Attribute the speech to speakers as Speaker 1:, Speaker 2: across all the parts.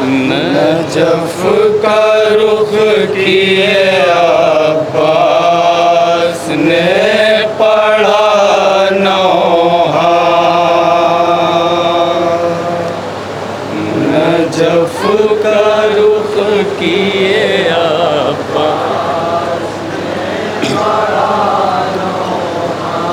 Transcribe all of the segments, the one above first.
Speaker 1: Najaf का रुख किए अब्बास ने पढ़ा नौहा। नजफ का रुख किए अब्बास ने पढ़ा नौहा।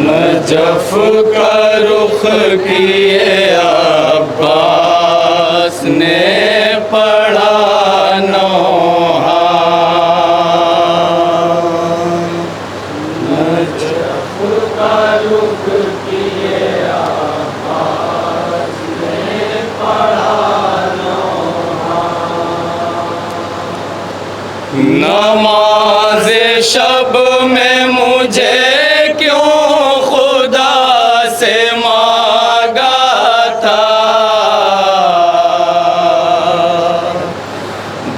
Speaker 1: नजफ का रुख किए अब्बास ने पढ़ा नौहा। नजफ का रुख किए अब्बास ने पढ़ा नौहा। नमाज़ शब में मुझे क्यों खुदा से मांगा था,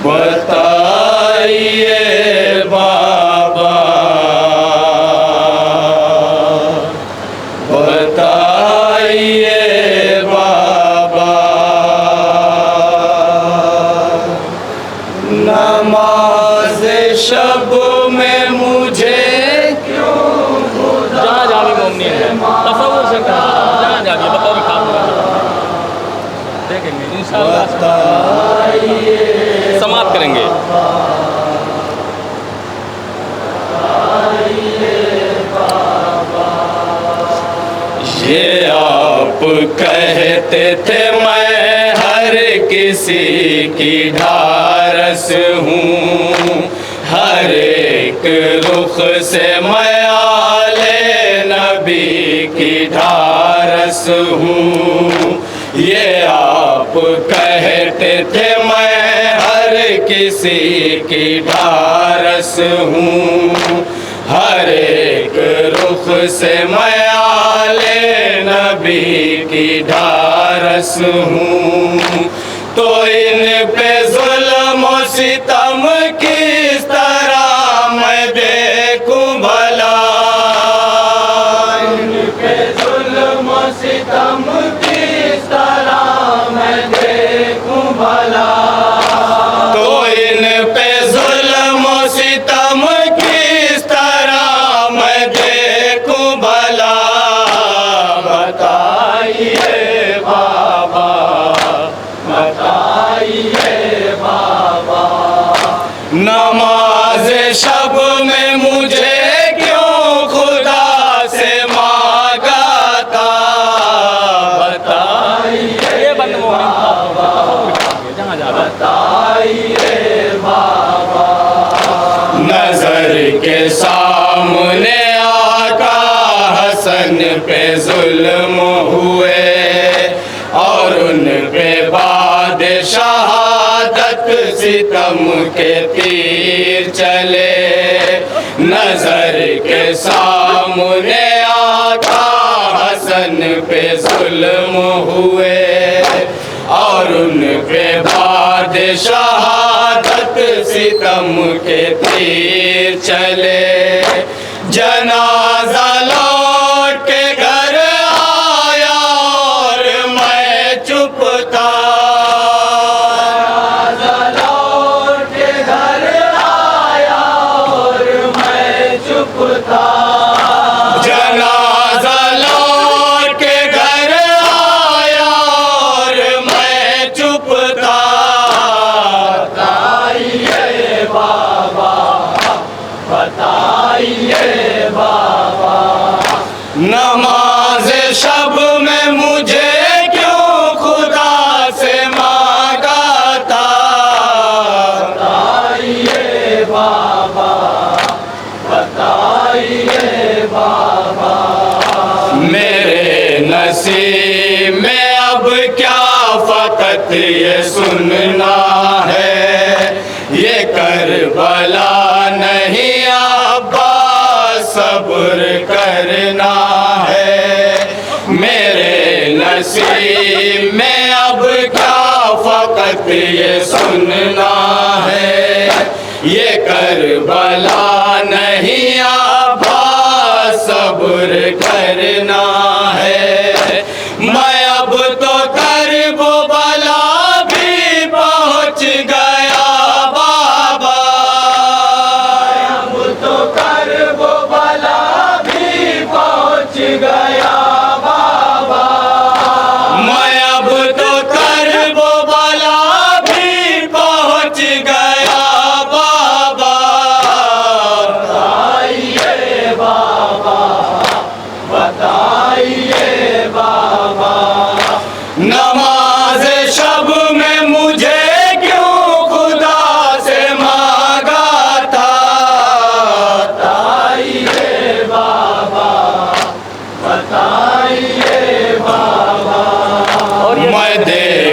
Speaker 1: बताइए बाबा, बताइए बाबा। नमाज शब में मुझे क्यों खुदा से
Speaker 2: तसव्वुर से जहाँ जाके बताओ कि काम देखेंगे इंशाअल्लाह, समाप्त करेंगे।
Speaker 1: ये आप कहते थे मैं हर किसी की ढारस हूँ, हर एक रुख से मैं आले नबी की ढारस हूँ। ये आप कहते थे मैं हर किसी की ढारस हूँ, हर एक रुख से मैं आले नबी की ढारस हूँ। तो इन पे जुल्म और सितम किस तरह मैं देखूं भला, इन पे जुल्म और सितम किस तरह मैं देखूं भला। तो इन पे जुल्म और सितम किस तरह मैं देखूं भला, बताइए बाबा, बताइए बाबा। नमाज शब में मुझे क्यों खुदा से मांगा था, बताइए बाबा, बताइए बाबा। नजर के सामने आका हसन पे जुल्म हुए और उन पे बाद शहादत सितम के तीर चले। नजर के सामने आका हसन पे जुल्म हुए और उन पे बाद शहादत सितम के तीर चले। जनाजा लौट के घर आया और मैं चुप था, जनाजा लौट के घर आया और मैं चुप था। जनाजा लौट के घर आया और मैं चुप था, बताइए बाबा, बताइए बाबा। नमाज शब में मुझे क्यों खुदा से मांगा था, बताइए बाबा, बताइए बाबा। मेरे नसीब में अब क्या फकत ये सुनना है, ये करबला नहीं अब्बास सब्र करना है। मेरे नसीब में अब क्या फकत ये सुनना है, ये करबला नहीं अब्बास सब्र करना है। मैं अब तो करबो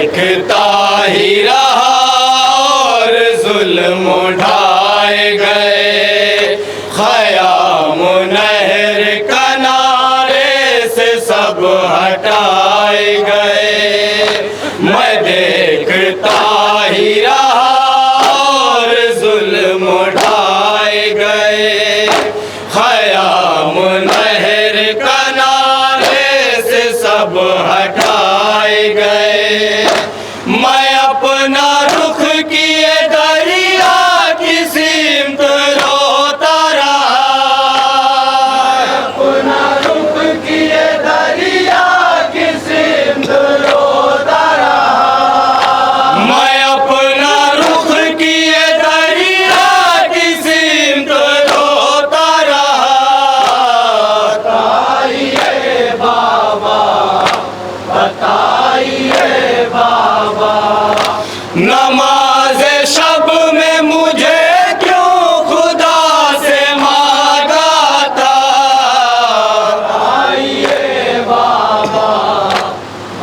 Speaker 1: देखता ही रहा और जुल्म उठाए गए, ख़याम नहर किनारे से सब हटाए गए। मैं देखता ही रहा और जुल्म उठाए गए, ख़याम नहर किनारे से सब हटाए गए। मैं अपना रुख किए दरिया की सिमत रोता रहा, अपना रुख किए दरिया की सिमत रोता रहा। मैं अपना रुख किए दरिया की सिमत रोता रहा। बताइए बाबा, बताइए बाबा, नमाज़े शब में मुझे क्यों खुदा से मांगा था। बताइए बाबा,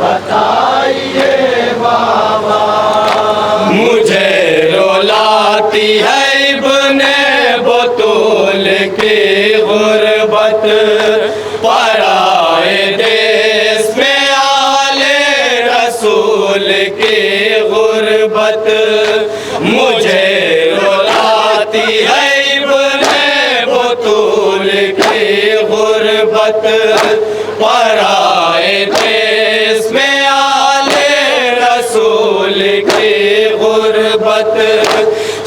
Speaker 1: बताइए बाबा, मुझे रुलाती है इब्ने बतूल की गुर्बत, पराए देश में आले रसूल की गुर्बत। मुझे रुलाती है इब्ने बतूल की गुर्बत, पराए देश में आले रसूल की गुर्बत।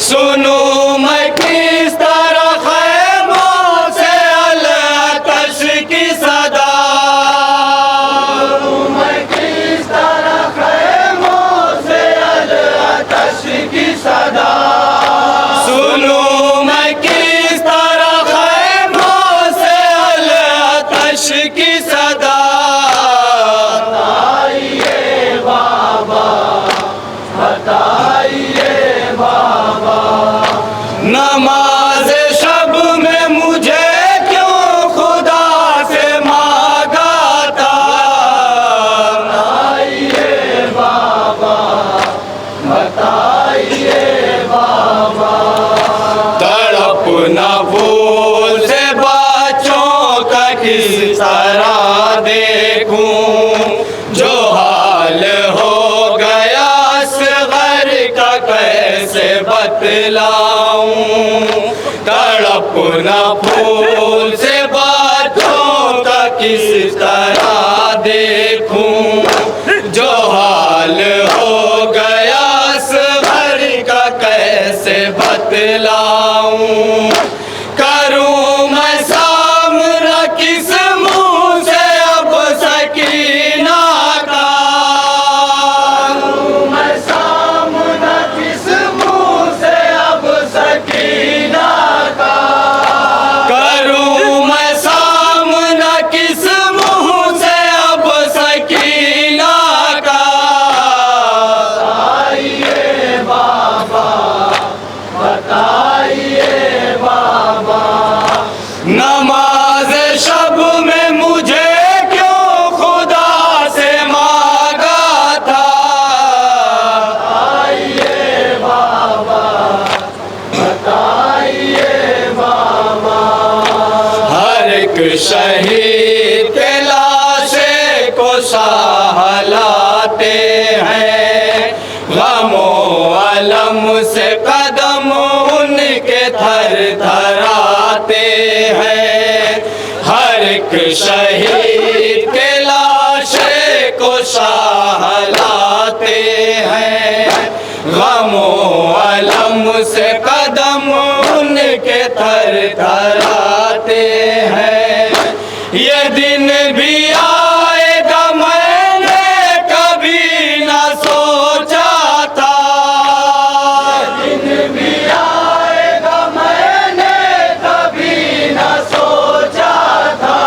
Speaker 1: सुनूं मैं किस तरह ख़ैमों से अल-आतश की सदा, मैं किस तरह ख़ैमों से अल-आतश की सदा। सुनूं मैं किस तरह ख़ैमों से अल-आतश की सदा। बताइए बाबा, बताइए बाबा, नमाज़ शब में मुझे क्यों खुदा से मांगा था। बताइए बाबा, बताइए बाबा, तड़प न भूल से बच्चों का किस तरह देखूं, जो हाल हो गया असग़र का कैसे बतलाऊं। तड़प न फूल से बच्चों का किस तरह देखूं, जो हाल हो गया असग़र का कैसे बतलाऊं। करूं मैं सामना किस मुंह से अब सकीना का, करूं मैं सामना किस मुंह से अब सकीना का, करूं मैं सामना किस मुंह से अब सकीना का। बताइए बाबा, बताइए बाबा, नमाज़ शब में मुझे क्यों खुदा से मांगा था। बताइए बाबा, बताइए बाबा, हर एक शहीद के लाशे को सहलाते हैं, गमो अलम से कदम उनके थर थराते हैं। हर एक शहीद के लाशे को सहलाते हैं, गमो अलम से कदम उनके थर थराते हैं। ये दिन भी आएगा मैंने कभी न सोचा था, ये दिन भी आएगा मैंने कभी न सोचा था।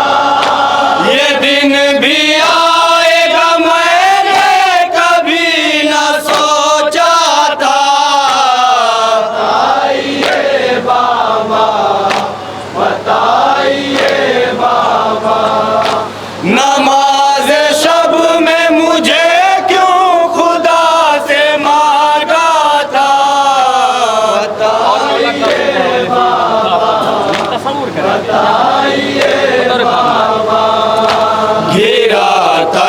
Speaker 1: ये दिन भी आएगा मैंने कभी न सोचा था।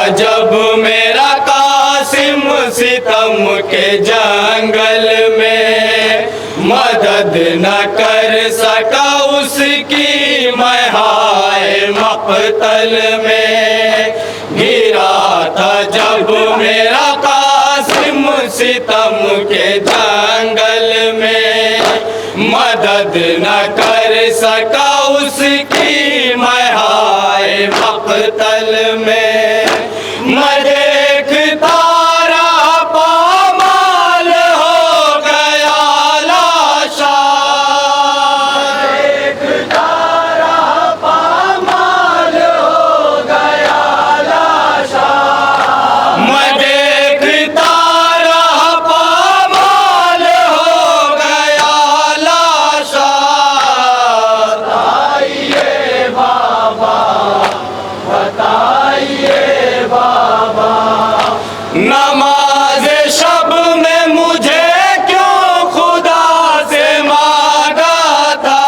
Speaker 1: जब मेरा कासिम सितम के जंगल में, मदद न कर सका उसकी मैं हाय मक़तल में। गिरा था जब मेरा कासिम सितम के जंगल में, मदद न कर सका उसकी मैं हाय मक़तल में। मैं देखता रहा पामाल हो गया लाशा, देखता रहा पामाल हो गया लाशा। मैं देखता रहा पामाल हो गया लाशा। बताइए बाबा, बताइए बाबा, नमाज शब में मुझे क्यों खुदा से मांगा था।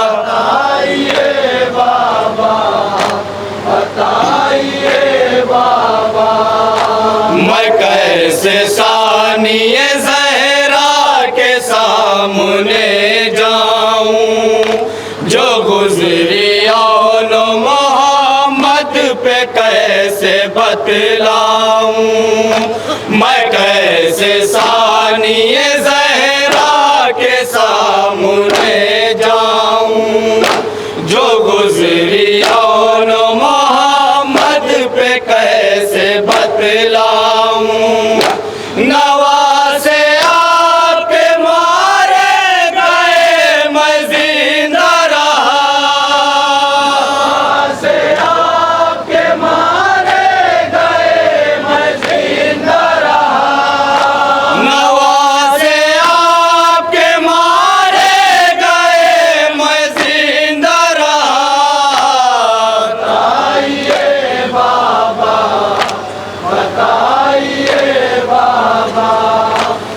Speaker 1: बताइए बाबा, बताइए बाबा, मैं कैसे सानिए ज़हरा के सामने जाऊं, जो गुजरी औलो मोहम्मद पे कैसे बतलाऊं। मैं कैसे सानिए ज़हरा के सामने जाऊं, जो गुजरी औलो मोहम्मद पे कैसे बतलाऊं। नवासे आपके मारे गए मैं जिंदा रहा, नवासे आपके मारे गए मैं जिंदा रहा। नवासे आपके मारे गए मैं जिंदा रहा। बताइए बाबा, बताइए बाबा,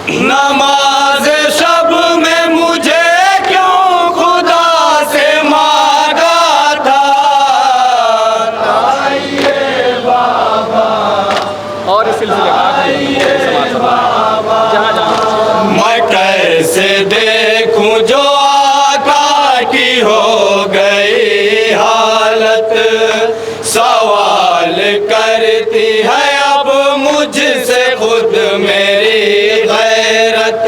Speaker 1: नमाज शब में मुझे क्यों खुदा से मांगा था। बताइए बाबा,
Speaker 2: और इस सिलसिले का जहाँ जहाँ
Speaker 1: मैं कैसे देखूं जो आका की हो गई हालत। सवाल करती है अब मुझसे खुद मेरी गैरत।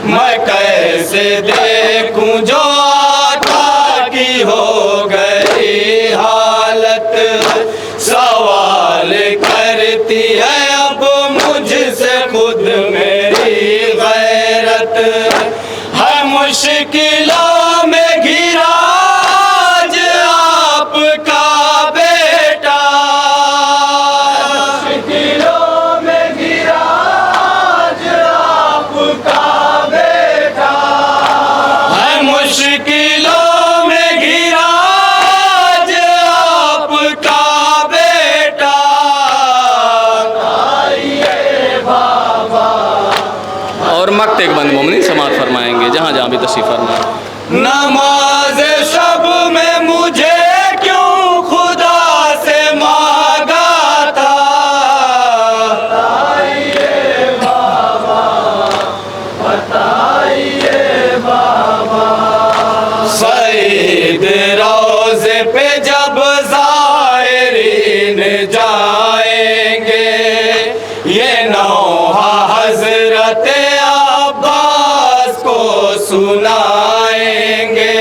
Speaker 1: मैं कैसे देखूं जो आका की हो गई हालत। सवाल करती है अब मुझसे खुद मेरी गैरत। है मुश्किलों में घिरा आज आपका बेटा, मुश्किलों में घिरा आज आपका बेटा। है मुश्किलों में घिरा आज आपका बेटा। आइए बाबा,
Speaker 2: और मक्त एक बंद मोमिन समात फरमाएंगे जहाँ जहाँ भी तशरीफ़ फरमाएं।
Speaker 1: नमाज शब में मुझे क्यों खुदा से मांगा था। बताइए बाबा, बताइए बाबा, सईद रोज़े पे जब ज़ायरीन जाएंगे, ये नौहा हज़रत अब्बास को सुनाएंगे।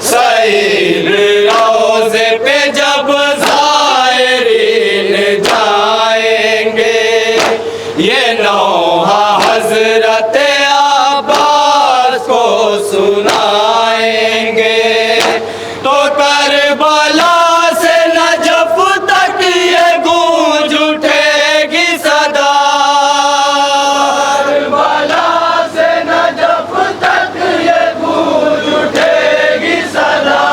Speaker 1: सईद रोज़े पे जब ज़ायरीन जाएंगे, ये नौहा हज़रत अब्बास को सुनाएंगे। तो करबला से नजफ तक ये गूंज उठेगी सदा। करबला से नजफ तक ये गूंज उठेगी सदा।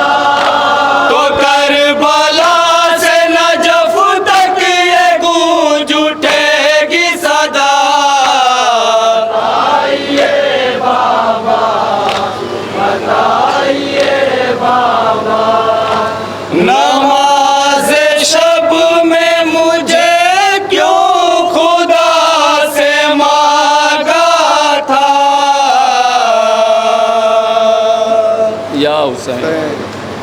Speaker 1: तो करबला से नजफ तक ये गूंज उठेगी सदा।
Speaker 2: या हुसैन